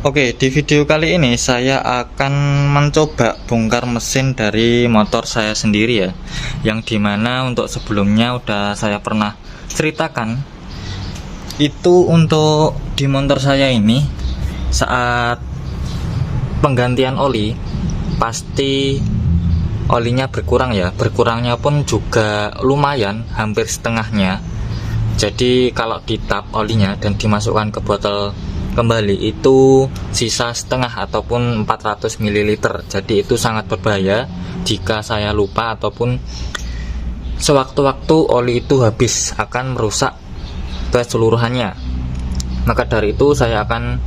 Oke, di video kali ini saya akan mencoba bongkar mesin dari motor saya sendiri ya, yang dimana untuk sebelumnya udah saya pernah ceritakan. Itu untuk di motor saya ini, saat penggantian oli pasti olinya berkurang ya, berkurangnya pun juga lumayan, hampir setengahnya. Jadi kalau ditap olinya dan dimasukkan ke botol kembali, itu sisa setengah ataupun 400 ml. Jadi itu sangat berbahaya jika saya lupa ataupun sewaktu-waktu oli itu habis, akan merusak keseluruhannya. Maka dari itu saya akan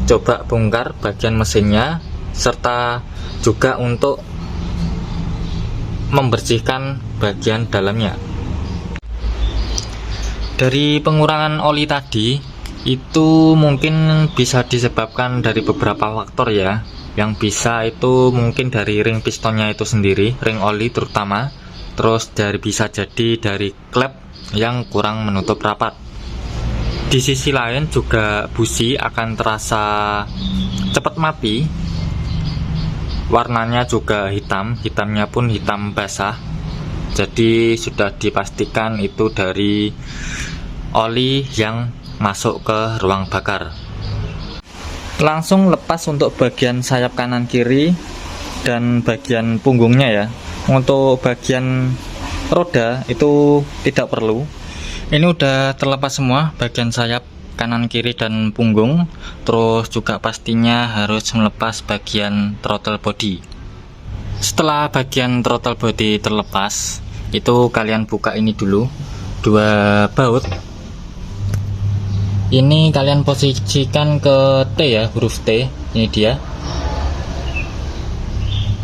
coba bongkar bagian mesinnya, serta juga untuk membersihkan bagian dalamnya. Dari pengurangan oli tadi, itu mungkin bisa disebabkan dari beberapa faktor ya. Yang bisa itu mungkin dari ring pistonnya itu sendiri, ring oli terutama. Terus bisa jadi dari klep yang kurang menutup rapat. Di sisi lain juga busi akan terasa cepat mati. Warnanya juga hitam, hitamnya pun hitam basah. Jadi sudah dipastikan itu dari oli yang masuk ke ruang bakar. Langsung lepas untuk bagian sayap kanan kiri dan bagian punggungnya ya. Untuk bagian roda itu tidak perlu. Ini udah terlepas semua bagian sayap kanan kiri dan punggung. Terus juga pastinya harus melepas bagian throttle body. Setelah bagian throttle body terlepas, itu kalian buka ini dulu, dua baut. Ini kalian posisikan ke T ya, huruf T. Ini dia.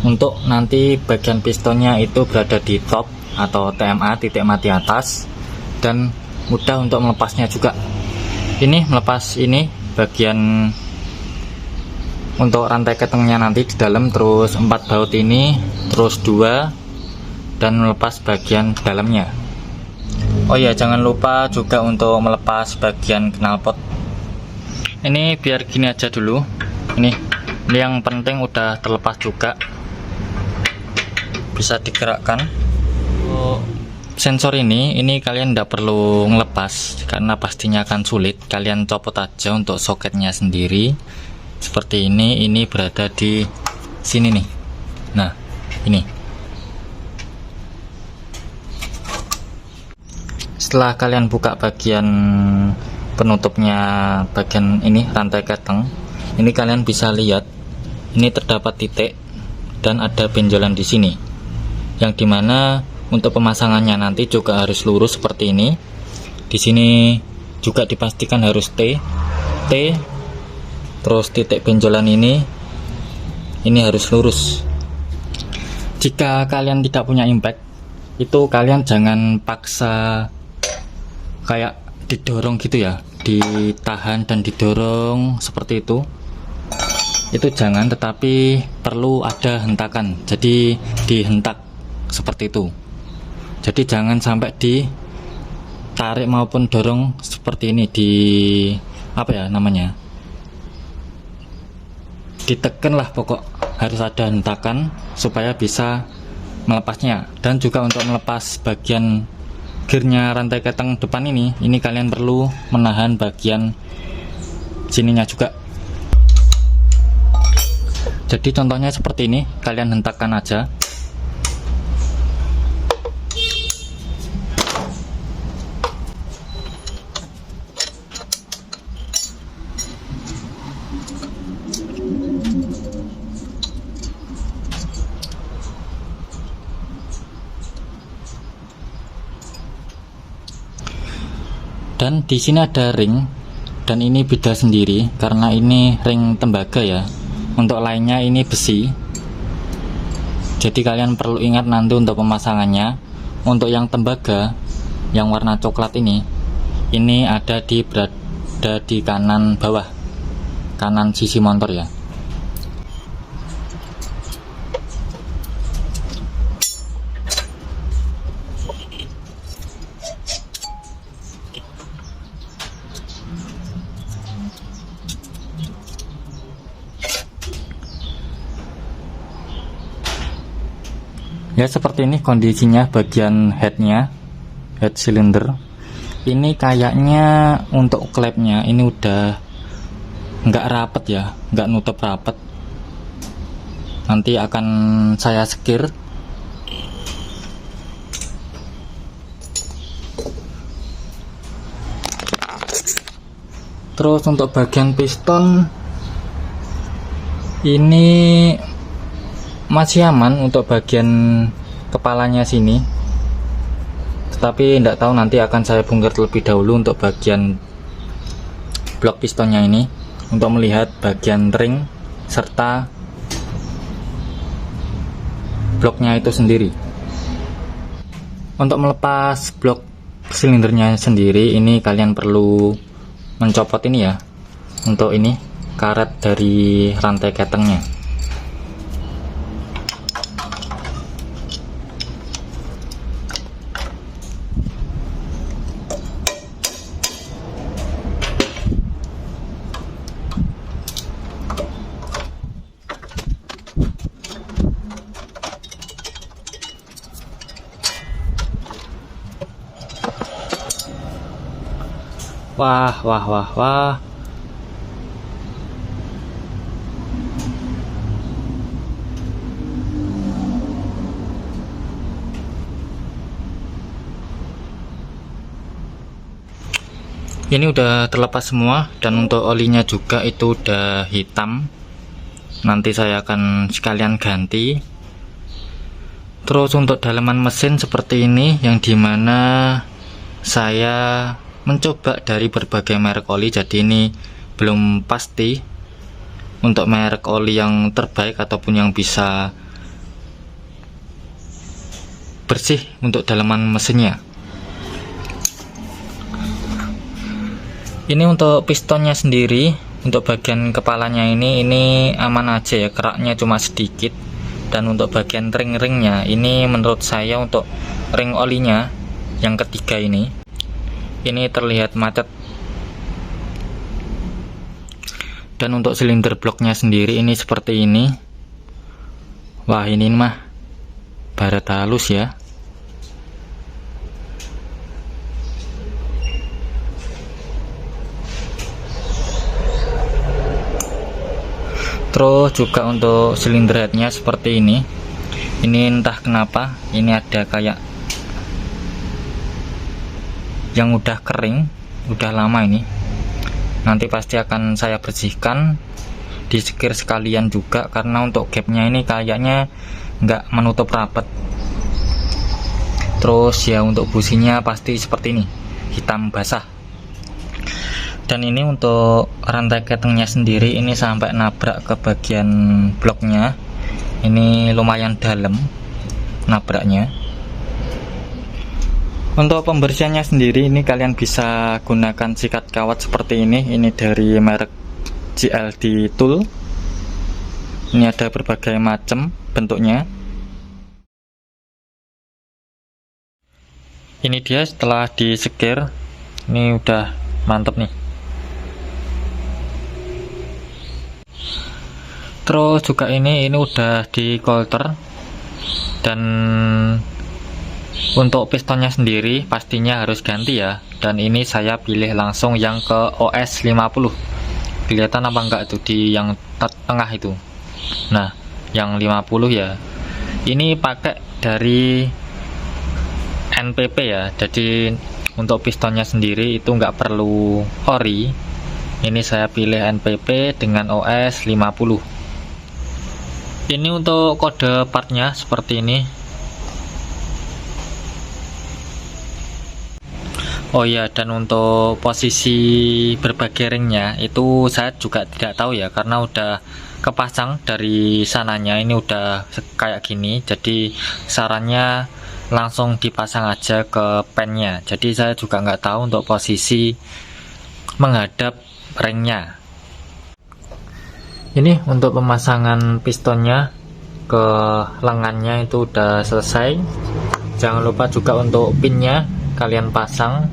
Untuk nanti bagian pistonnya itu berada di top atau TMA, titik mati atas, dan mudah untuk melepasnya juga. Ini melepas ini bagian untuk rantai ketengnya nanti di dalam, terus 4 baut ini, terus 2, dan melepas bagian dalamnya. Oh ya, jangan lupa juga untuk melepas bagian knalpot. Ini biar gini aja dulu. Ini yang penting udah terlepas juga, bisa digerakkan. Sensor ini kalian tidak perlu ngelepas karena pastinya akan sulit. Kalian copot aja untuk soketnya sendiri seperti ini berada di sini nih. Nah, ini setelah kalian buka bagian penutupnya, bagian ini rantai keteng, ini kalian bisa lihat ini terdapat titik dan ada benjolan di sini, yang dimana untuk pemasangannya nanti juga harus lurus seperti ini. Di sini juga dipastikan harus T, terus titik benjolan ini harus lurus. Jika kalian tidak punya impact, itu kalian jangan paksa kayak didorong gitu ya, ditahan dan didorong seperti itu jangan, tetapi perlu ada hentakan, jadi dihentak seperti itu. Jadi jangan sampai ditarik maupun dorong seperti ini, ditekan lah, pokok harus ada hentakan supaya bisa melepasnya. Dan juga untuk melepas bagian gearnya rantai keteng depan ini kalian perlu menahan bagian sininya juga. Jadi contohnya seperti ini, kalian hentakkan aja. Dan di sini ada ring, dan ini beda sendiri karena ini ring tembaga ya. Untuk lainnya ini besi. Jadi kalian perlu ingat nanti untuk pemasangannya. Untuk yang tembaga, yang warna coklat ini berada di kanan bawah, kanan sisi motor ya. Ya seperti ini kondisinya bagian headnya, head cylinder. Ini kayaknya untuk klepnya ini udah nggak rapet ya, nggak nutup rapet. Nanti akan saya sekir. Terus untuk bagian piston ini masih aman untuk bagian kepalanya sini, tetapi tidak tahu, nanti akan saya bongkar terlebih dahulu untuk bagian blok pistonnya ini untuk melihat bagian ring serta bloknya itu sendiri. Untuk melepas blok silindernya sendiri ini kalian perlu mencopot ini ya, untuk ini karet dari rantai ketengnya. Wah. Ini udah terlepas semua, dan untuk olinya juga itu udah hitam. Nanti saya akan sekalian ganti. Terus untuk dalaman mesin seperti ini, yang dimana saya mencoba dari berbagai merek oli, jadi ini belum pasti untuk merek oli yang terbaik ataupun yang bisa bersih untuk dalaman mesinnya. Ini untuk pistonnya sendiri, untuk bagian kepalanya ini aman aja ya, keraknya cuma sedikit. Dan untuk bagian ring-ringnya ini menurut saya untuk ring olinya yang ketiga ini terlihat macet. Dan untuk silinder bloknya sendiri ini seperti ini. Wah, ini mah baret halus ya. Terus juga untuk silinder headnya seperti ini entah kenapa ini ada kayak yang udah kering, udah lama ini. Nanti pasti akan saya bersihkan, disekir sekalian juga, karena untuk gapnya ini kayaknya nggak menutup rapat. Terus ya untuk businya pasti seperti ini, hitam basah. Dan ini untuk rantai ketengnya sendiri ini sampai nabrak ke bagian bloknya. Ini lumayan dalam nabraknya. Untuk pembersihannya sendiri ini kalian bisa gunakan sikat kawat seperti ini dari merek GLD Tool. Ini ada berbagai macam bentuknya. Ini dia setelah disekir, ini udah mantep nih. Terus juga ini udah di coulter, dan untuk pistonnya sendiri pastinya harus ganti ya. Dan ini saya pilih langsung yang ke OS 50. Kelihatan apa enggak itu di yang tengah itu. Nah, yang 50 ya. Ini pakai dari NPP ya. Jadi untuk pistonnya sendiri itu enggak perlu ori. Ini saya pilih NPP dengan OS 50. Ini untuk kode partnya seperti ini. Oh ya, dan untuk posisi berbagai ringnya itu saya juga tidak tahu ya, karena udah kepasang dari sananya, ini udah kayak gini. Jadi sarannya langsung dipasang aja ke pennya. Jadi saya juga nggak tahu untuk posisi menghadap ringnya. Ini untuk pemasangan pistonnya ke lengannya itu udah selesai. Jangan lupa juga untuk pinnya kalian pasang.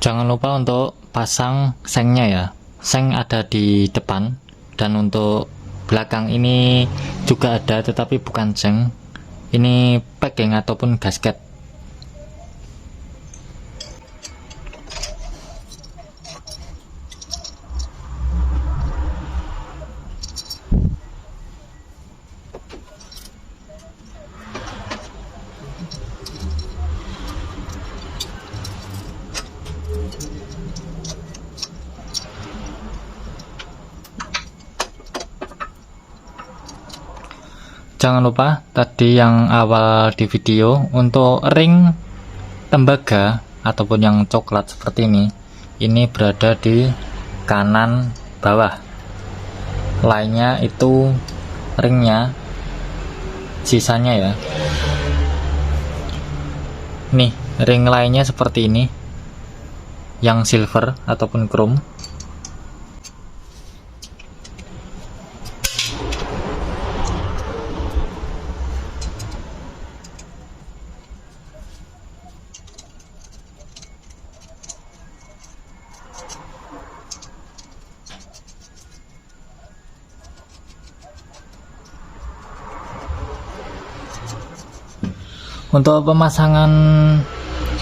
Jangan lupa untuk pasang sengnya ya. Seng ada di depan, dan untuk belakang ini juga ada, tetapi bukan seng. Ini packing ataupun gasket. Jangan lupa tadi yang awal di video, untuk ring tembaga ataupun yang coklat seperti ini berada di kanan bawah. Lainnya itu ringnya, sisanya ya. Nih, ring lainnya seperti ini, yang silver ataupun chrome. Untuk pemasangan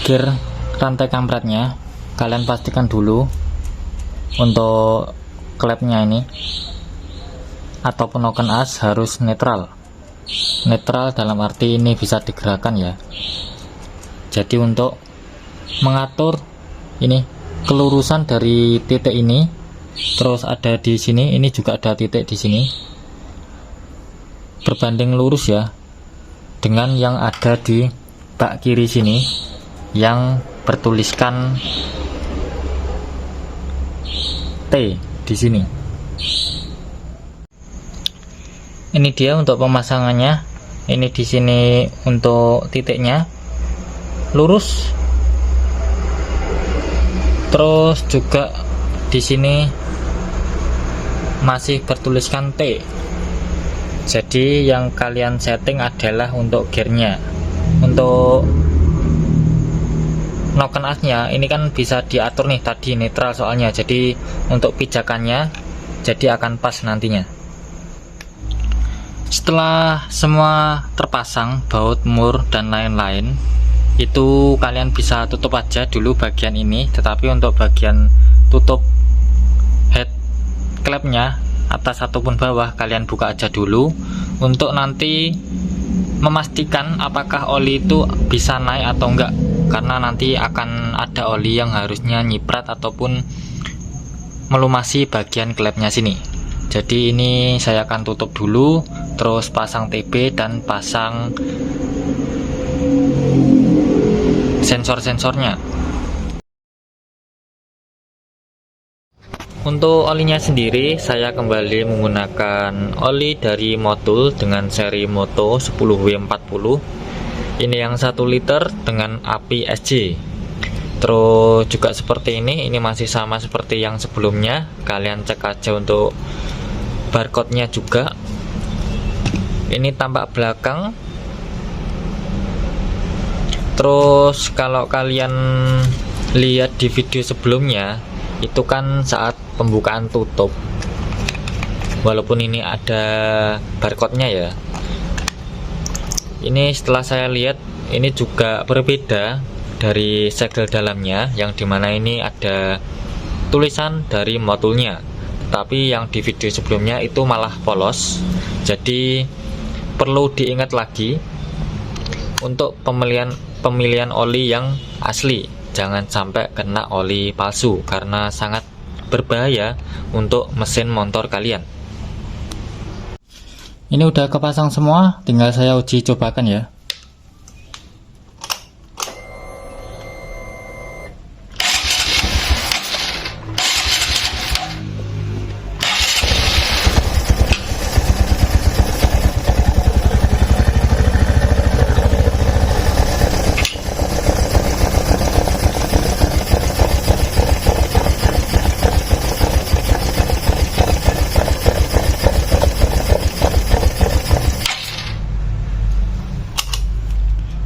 gear rantai kampretnya, kalian pastikan dulu untuk klepnya ini ataupun noken as harus netral. Netral dalam arti ini bisa digerakkan ya. Jadi untuk mengatur ini kelurusan dari titik ini, terus ada di sini, ini juga ada titik di sini, berbanding lurus ya dengan yang ada di bak kiri sini yang bertuliskan T di sini. Ini dia untuk pemasangannya. Ini di sini untuk titiknya lurus, terus juga di sini masih bertuliskan T. Jadi yang kalian setting adalah untuk gearnya. Untuk noken asnya ini kan bisa diatur nih, tadi netral soalnya, jadi untuk pijakannya jadi akan pas nantinya. Setelah semua terpasang, baut, mur dan lain-lain, itu kalian bisa tutup aja dulu bagian ini. Tetapi untuk bagian tutup head klepnya, atas ataupun bawah, kalian buka aja dulu untuk nanti memastikan apakah oli itu bisa naik atau enggak, karena nanti akan ada oli yang harusnya nyiprat ataupun melumasi bagian klepnya sini. Jadi ini saya akan tutup dulu, terus pasang TB dan pasang sensor-sensornya. Untuk olinya sendiri, saya kembali menggunakan oli dari Motul dengan seri Moto 10W40. Ini yang 1 liter dengan api SJ. Terus juga seperti ini masih sama seperti yang sebelumnya. Kalian cek aja untuk barcode-nya juga. Ini tampak belakang. Terus kalau kalian lihat di video sebelumnya, itu kan saat pembukaan tutup, walaupun ini ada barcode-nya ya. Ini setelah saya lihat, ini juga berbeda dari segel dalamnya, yang dimana ini ada tulisan dari Motulnya, tapi yang di video sebelumnya itu malah polos. Jadi perlu diingat lagi untuk pemilihan oli yang asli. Jangan sampai kena oli palsu, karena sangat berbahaya untuk mesin motor kalian. Ini udah kepasang semua, tinggal saya uji cobakan ya.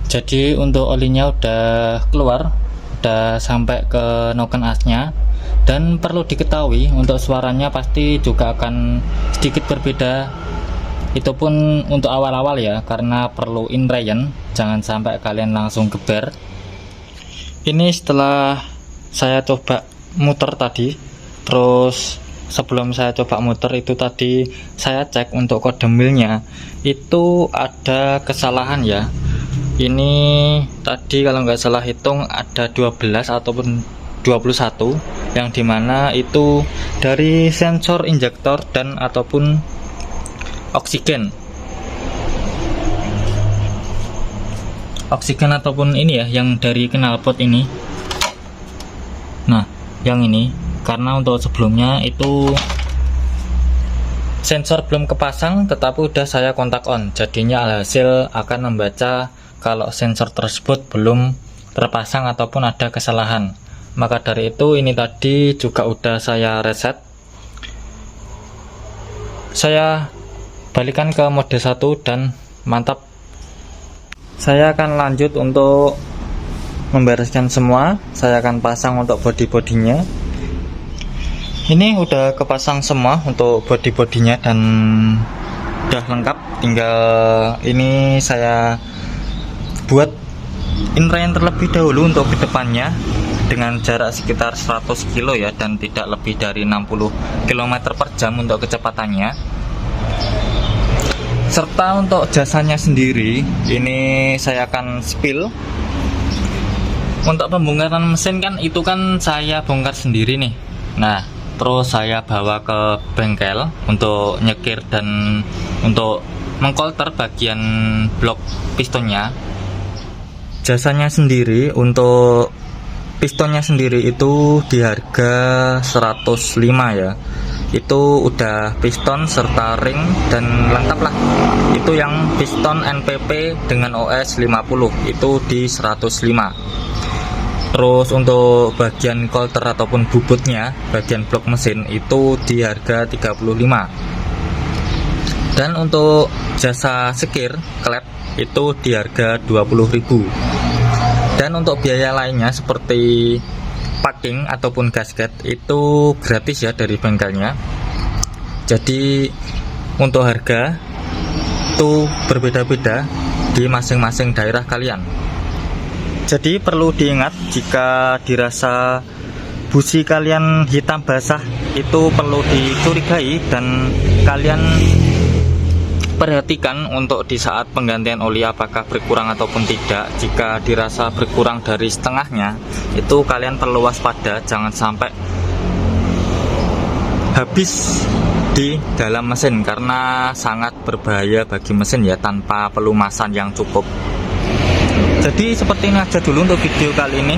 Jadi untuk olinya udah keluar, udah sampai ke noken asnya. Dan perlu diketahui untuk suaranya pasti juga akan sedikit berbeda, itu pun untuk awal-awal ya, karena perlu inrayen, jangan sampai kalian langsung geber. Ini setelah saya coba muter tadi, terus sebelum saya coba muter itu tadi saya cek untuk kode milnya itu ada kesalahan ya. Ini tadi kalau nggak salah hitung ada 12 ataupun 21, yang dimana itu dari sensor injektor dan ataupun oksigen ataupun ini ya, yang dari knalpot ini. Nah, yang ini karena untuk sebelumnya itu sensor belum kepasang tetapi udah saya kontak on, jadinya alhasil akan membaca kalau sensor tersebut belum terpasang ataupun ada kesalahan. Maka dari itu ini tadi juga udah saya reset, saya balikan ke mode 1 dan mantap. Saya akan lanjut untuk membereskan semua. Saya akan pasang untuk body-bodinya. Ini udah kepasang semua untuk body-bodinya dan udah lengkap, tinggal ini saya buat inrayen terlebih dahulu untuk kedepannya dengan jarak sekitar 100 kilo ya, dan tidak lebih dari 60 km per jam untuk kecepatannya. Serta untuk jasanya sendiri ini saya akan spill. Untuk pembongkaran mesin kan itu kan saya bongkar sendiri nih. Nah, terus saya bawa ke bengkel untuk nyekir dan untuk mengkolter bagian blok pistonnya. Jasanya sendiri untuk pistonnya sendiri itu di harga 105 ya. Itu udah piston serta ring dan lengkap lah. Itu yang piston NPP dengan OS 50 itu di 105. Terus untuk bagian kolter ataupun bubutnya, bagian blok mesin itu di harga 35. Dan untuk jasa sekir klep itu di harga 20.000. Dan untuk biaya lainnya seperti packing ataupun gasket itu gratis ya dari bengkelnya. Jadi untuk harga itu berbeda-beda di masing-masing daerah kalian. Jadi perlu diingat, jika dirasa busi kalian hitam basah itu perlu dicurigai dan kalian perhatikan untuk di saat penggantian oli apakah berkurang ataupun tidak. Jika dirasa berkurang dari setengahnya itu kalian perlu waspada, jangan sampai habis di dalam mesin karena sangat berbahaya bagi mesin ya tanpa pelumasan yang cukup. Jadi seperti ini aja dulu untuk video kali ini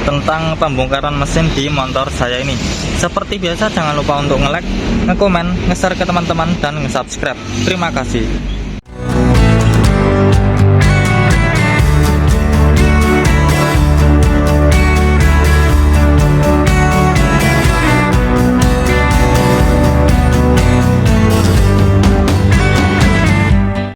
tentang pembongkaran mesin di motor saya ini. Seperti biasa jangan lupa untuk nge-like, nge-komen, nge-share ke teman-teman dan nge-subscribe. Terima kasih.